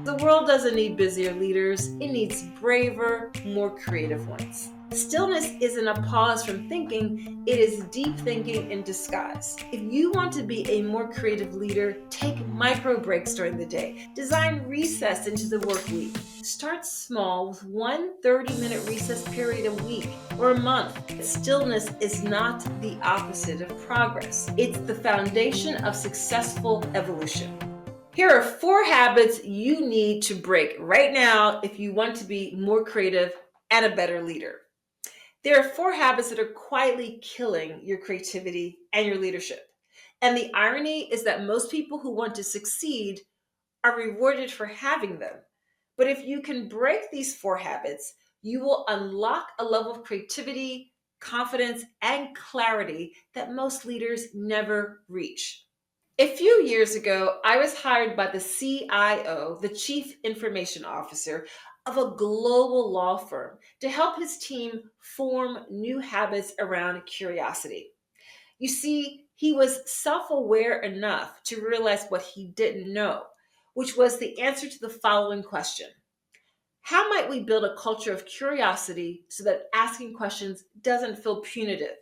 The world doesn't need busier leaders, it needs braver, more creative ones. Stillness isn't a pause from thinking, it is deep thinking in disguise. If you want to be a more creative leader, take micro breaks during the day. Design recess into the work week. Start small with one 30-minute recess period a week or a month. Stillness is not the opposite of progress, it's the foundation of successful evolution. Here are 4 habits you need to break right now if you want to be more creative and a better leader. There are 4 habits that are quietly killing your creativity and your leadership. And the irony is that most people who want to succeed are rewarded for having them. But if you can break these 4 habits, you will unlock a level of creativity, confidence, and clarity that most leaders never reach. A few years ago, I was hired by the CIO, the Chief Information Officer, of a global law firm to help his team form new habits around curiosity. You see, he was self aware enough to realize what he didn't know, which was the answer to the following question: how might we build a culture of curiosity so that asking questions doesn't feel punitive,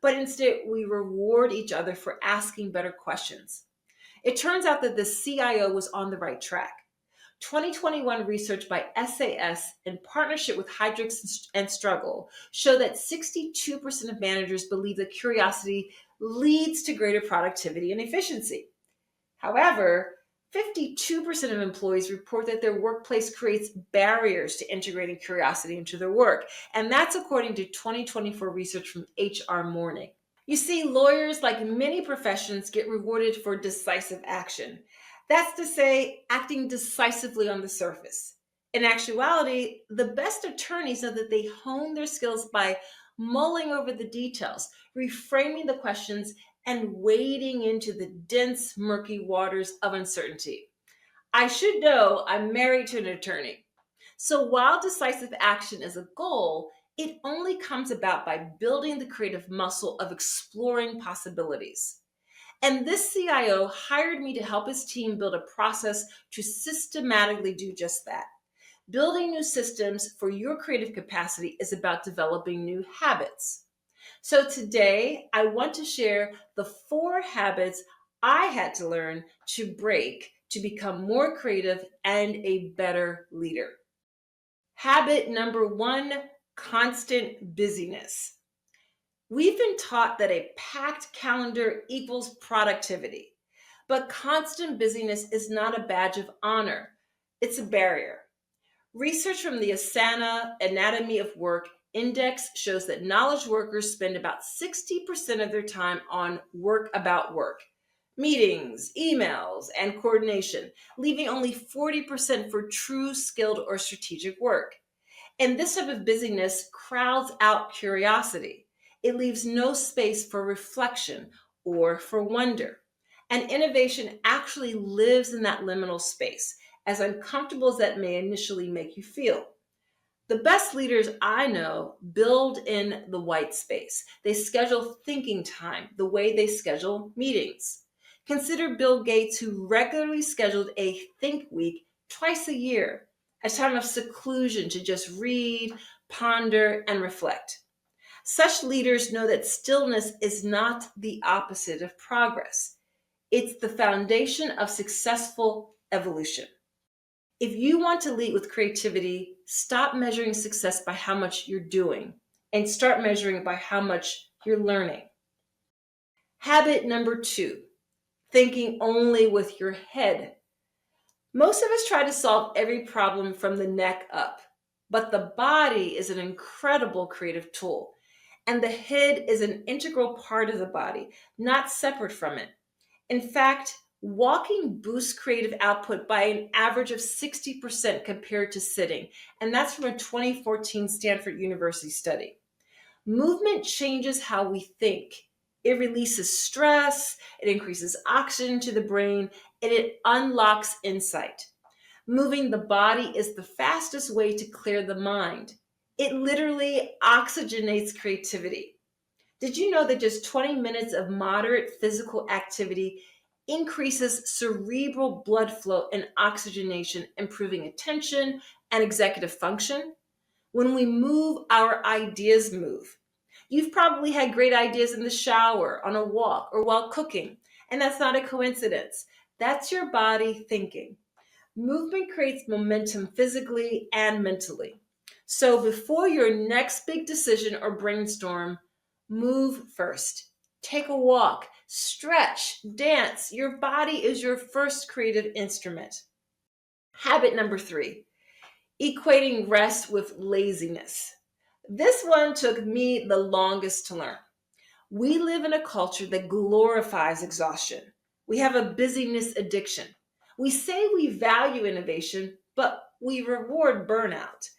but instead we reward each other for asking better questions? It turns out that the CIO was on the right track. 2021 research by SAS in partnership with Hydrix and Struggle show that 62% of managers believe that curiosity leads to greater productivity and efficiency. However, 52% of employees report that their workplace creates barriers to integrating curiosity into their work, and that's according to 2024 research from HR Morning. You see, lawyers, like many professions, get rewarded for decisive action. That's to say, acting decisively on the surface. In actuality, the best attorneys know that they hone their skills by mulling over the details, reframing the questions, and wading into the dense, murky waters of uncertainty. I should know I'm married to an attorney. So while decisive action is a goal, it only comes about by building the creative muscle of exploring possibilities. And this CIO hired me to help his team build a process to systematically do just that. Building new systems for your creative capacity is about developing new habits. So today, I want to share the 4 habits I had to learn to break to become more creative and a better leader. Habit number 1: constant busyness. We've been taught that a packed calendar equals productivity, but constant busyness is not a badge of honor, it's a barrier. Research from the Asana Anatomy of Work Index shows that knowledge workers spend about 60% of their time on work about work, meetings, emails, and coordination, leaving only 40% for true skilled or strategic work. And this type of busyness crowds out curiosity. It leaves no space for reflection or for wonder. And innovation actually lives in that liminal space, as uncomfortable as that may initially make you feel. The best leaders I know build in the white space. They schedule thinking time the way they schedule meetings. Consider Bill Gates, who regularly scheduled a think week twice a year, a time of seclusion to just read, ponder, and reflect. Such leaders know that stillness is not the opposite of progress. It's the foundation of successful evolution. If you want to lead with creativity, stop measuring success by how much you're doing and start measuring it by how much you're learning. Habit number 2: thinking only with your head. Most of us try to solve every problem from the neck up, but the body is an incredible creative tool, and the head is an integral part of the body, not separate from it. In fact, walking boosts creative output by an average of 60% compared to sitting, and that's from a 2014 Stanford University study. Movement changes how we think. It releases stress, it increases oxygen to the brain, and it unlocks insight. Moving the body is the fastest way to clear the mind. It literally oxygenates creativity. Did you know that just 20 minutes of moderate physical activity increases cerebral blood flow and oxygenation, improving attention and executive function. When we move, our ideas move. You've probably had great ideas in the shower, on a walk, or while cooking, and that's not a coincidence. That's your body thinking. Movement creates momentum physically and mentally. So before your next big decision or brainstorm, move first. Take a walk, stretch, dance. Your body is your first creative instrument. Habit number 3, equating rest with laziness. This one took me the longest to learn. We live in a culture that glorifies exhaustion. We have a busyness addiction. We say we value innovation, but we reward burnout.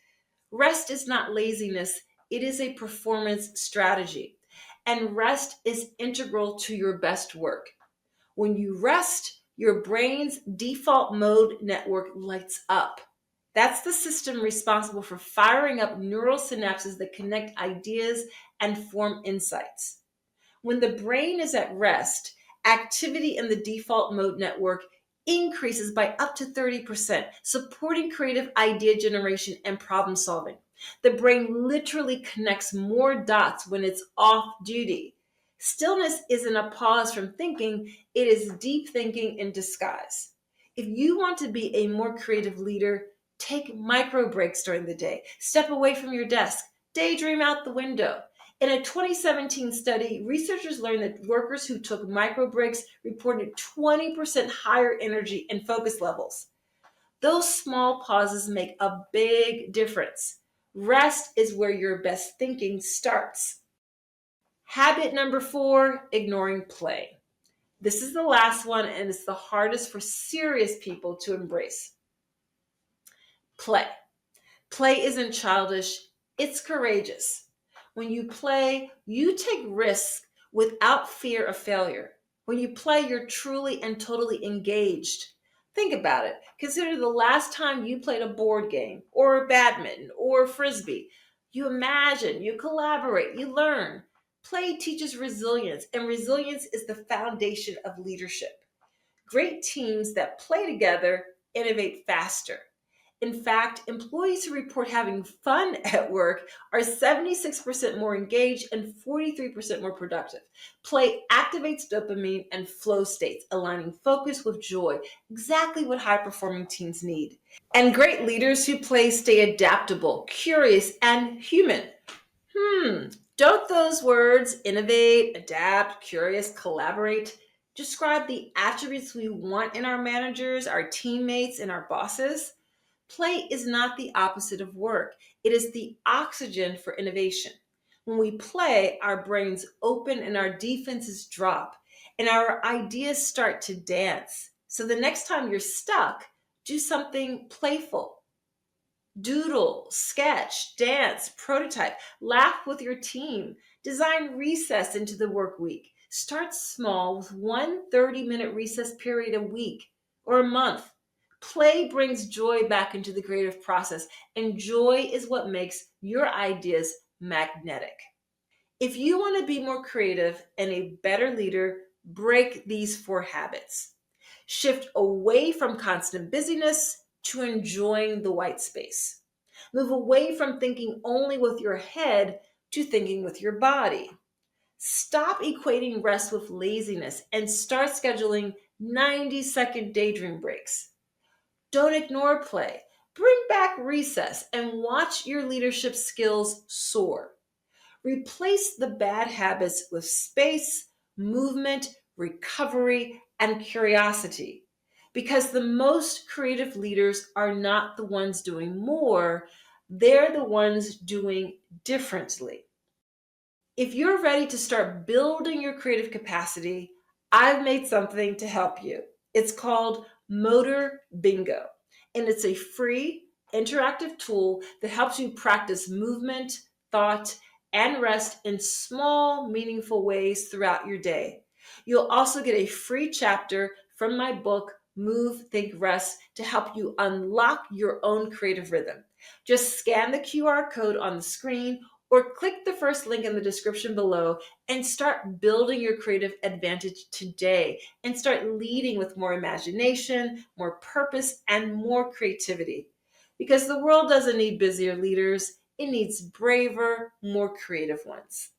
Rest is not laziness, it is a performance strategy. And rest is integral to your best work. When you rest, your brain's default mode network lights up. That's the system responsible for firing up neural synapses that connect ideas and form insights. When the brain is at rest, activity in the default mode network increases by up to 30%, supporting creative idea generation and problem solving. The brain literally connects more dots when it's off duty. Stillness isn't a pause from thinking, it is deep thinking in disguise. If you want to be a more creative leader, take micro breaks during the day. Step away from your desk. Daydream out the window. In a 2017 study, researchers learned that workers who took micro breaks reported 20% higher energy and focus levels. Those small pauses make a big difference. Rest is where your best thinking starts. Habit number 4, ignoring play. This is the last one, and it's the hardest for serious people to embrace. Play. Play isn't childish, it's courageous. When you play, you take risks without fear of failure. When you play, you're truly and totally engaged. Think about it. Consider the last time you played a board game or badminton or frisbee. You imagine, you collaborate, you learn. Play teaches resilience, and resilience is the foundation of leadership. Great teams that play together innovate faster. In fact, employees who report having fun at work are 76% more engaged and 43% more productive. Play activates dopamine and flow states, aligning focus with joy, exactly what high performing teams need. And great leaders who play stay adaptable, curious, and human. Don't those words, innovate, adapt, curious, collaborate, describe the attributes we want in our managers, our teammates, and our bosses? Play is not the opposite of work. It is the oxygen for innovation. When we play, our brains open and our defenses drop, and our ideas start to dance. So the next time you're stuck, do something playful. Doodle, sketch, dance, prototype, laugh with your team, design recess into the work week. Start small with one 30-minute recess period a week or a month. Play brings joy back into the creative process, and joy is what makes your ideas magnetic. If you want to be more creative and a better leader, break these 4 habits. Shift away from constant busyness to enjoying the white space. Move away from thinking only with your head to thinking with your body. Stop equating rest with laziness and start scheduling 90-second daydream breaks. Don't ignore play. Bring back recess and watch your leadership skills soar. Replace the bad habits with space, movement, recovery, and curiosity. Because the most creative leaders are not the ones doing more, they're the ones doing differently. If you're ready to start building your creative capacity, I've made something to help you. It's called Motor Bingo, and it's a free interactive tool that helps you practice movement, thought, and rest in small, meaningful ways throughout your day. You'll also get a free chapter from my book, Move, Think, Rest, to help you unlock your own creative rhythm. Just scan the QR code on the screen Or click the first link in the description below and start building your creative advantage today and start leading with more imagination, more purpose, and more creativity. Because the world doesn't need busier leaders, it needs braver, more creative ones.